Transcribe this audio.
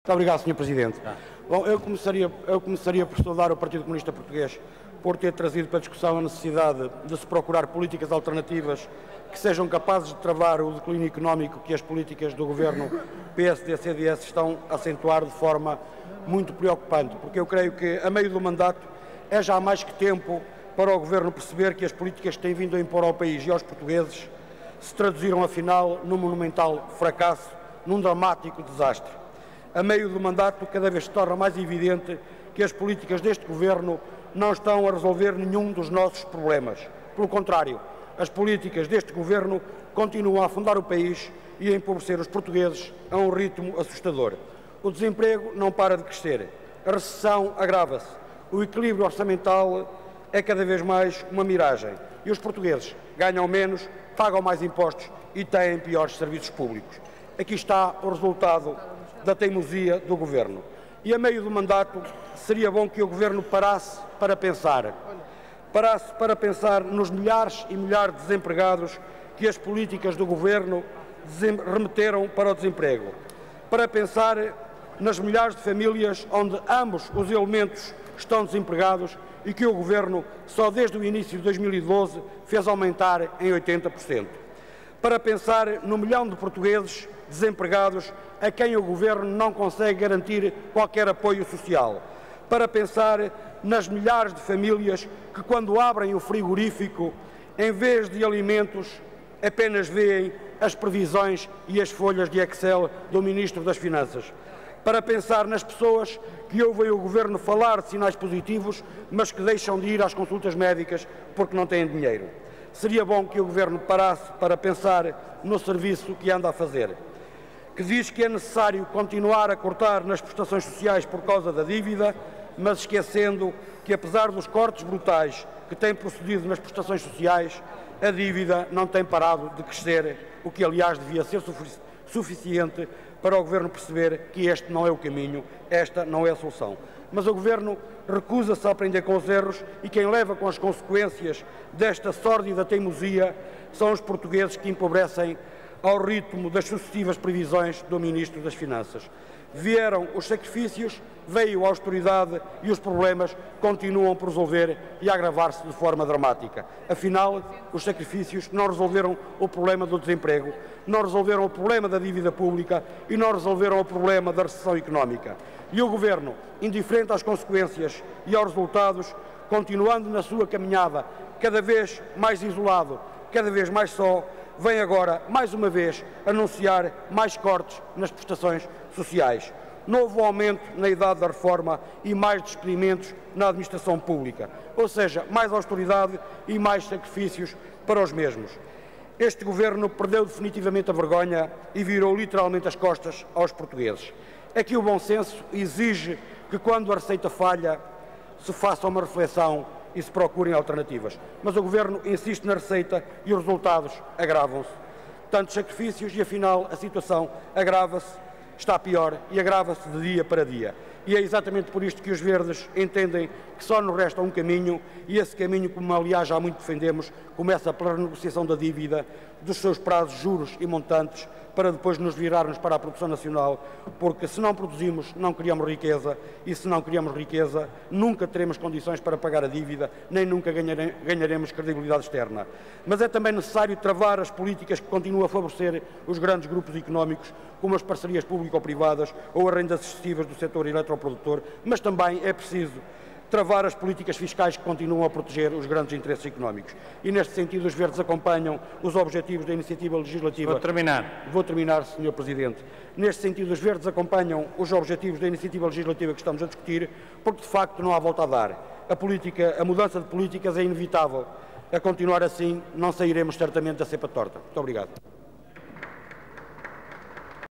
Muito obrigado, Sr. Presidente. Bom, eu começaria por saudar o Partido Comunista Português por ter trazido para a discussão a necessidade de se procurar políticas alternativas que sejam capazes de travar o declínio económico que as políticas do Governo PSD-CDS estão a acentuar de forma muito preocupante, porque eu creio que, a meio do mandato, é já mais que tempo para o Governo perceber que as políticas que têm vindo a impor ao país e aos portugueses se traduziram, afinal, num monumental fracasso, num dramático desastre. A meio do mandato, cada vez se torna mais evidente que as políticas deste Governo não estão a resolver nenhum dos nossos problemas. Pelo contrário, as políticas deste Governo continuam a afundar o país e a empobrecer os portugueses a um ritmo assustador. O desemprego não para de crescer, a recessão agrava-se, o equilíbrio orçamental é cada vez mais uma miragem e os portugueses ganham menos, pagam mais impostos e têm piores serviços públicos. Aqui está o resultado da teimosia do Governo. E a meio do mandato seria bom que o Governo parasse para pensar nos milhares e milhares de desempregados que as políticas do Governo remeteram para o desemprego, para pensar nas milhares de famílias onde ambos os elementos estão desempregados e que o Governo só desde o início de 2012 fez aumentar em 80%. Para pensar no milhão de portugueses desempregados a quem o Governo não consegue garantir qualquer apoio social. Para pensar nas milhares de famílias que, quando abrem o frigorífico, em vez de alimentos, apenas veem as previsões e as folhas de Excel do Ministro das Finanças. Para pensar nas pessoas que ouvem o Governo falar de sinais positivos, mas que deixam de ir às consultas médicas porque não têm dinheiro. Seria bom que o Governo parasse para pensar no serviço que anda a fazer, que diz que é necessário continuar a cortar nas prestações sociais por causa da dívida, mas esquecendo que, apesar dos cortes brutais que têm procedido nas prestações sociais, a dívida não tem parado de crescer, o que, aliás, devia ser suficiente para o Governo perceber que este não é o caminho, esta não é a solução. Mas o Governo recusa-se a aprender com os erros e quem leva com as consequências desta sórdida teimosia são os portugueses que empobrecem ao ritmo das sucessivas previsões do Ministro das Finanças. Vieram os sacrifícios, veio a austeridade e os problemas continuam por resolver e a agravar-se de forma dramática. Afinal, os sacrifícios não resolveram o problema do desemprego, não resolveram o problema da dívida pública e não resolveram o problema da recessão económica. E o Governo, indiferente às consequências e aos resultados, continuando na sua caminhada cada vez mais isolado, cada vez mais só, vem agora, mais uma vez, anunciar mais cortes nas prestações sociais, novo aumento na idade da reforma e mais despedimentos na administração pública, ou seja, mais austeridade e mais sacrifícios para os mesmos. Este Governo perdeu definitivamente a vergonha e virou literalmente as costas aos portugueses. Aqui o bom senso exige que, quando a receita falha, se faça uma reflexão e se procurem alternativas. Mas o Governo insiste na receita e os resultados agravam-se. Tantos sacrifícios e, afinal, a situação agrava-se, está pior e agrava-se de dia para dia. E é exatamente por isto que os verdes entendem que só nos resta um caminho e esse caminho, como aliás já muito defendemos, começa pela renegociação da dívida, dos seus prazos, juros e montantes, para depois nos virarmos para a produção nacional, porque se não produzimos, não criamos riqueza, e se não criamos riqueza, nunca teremos condições para pagar a dívida, nem nunca ganharemos credibilidade externa. Mas é também necessário travar as políticas que continuam a favorecer os grandes grupos económicos, como as parcerias público-privadas ou as rendas excessivas do setor eletroprodutor, mas também é preciso travar as políticas fiscais que continuam a proteger os grandes interesses económicos. E, neste sentido, os verdes acompanham os objetivos da iniciativa legislativa... Vou terminar, Sr. Presidente. Neste sentido, os verdes acompanham os objetivos da iniciativa legislativa que estamos a discutir, porque, de facto, não há volta a dar. A mudança de políticas é inevitável. A continuar assim, não sairemos certamente da cepa torta. Muito obrigado.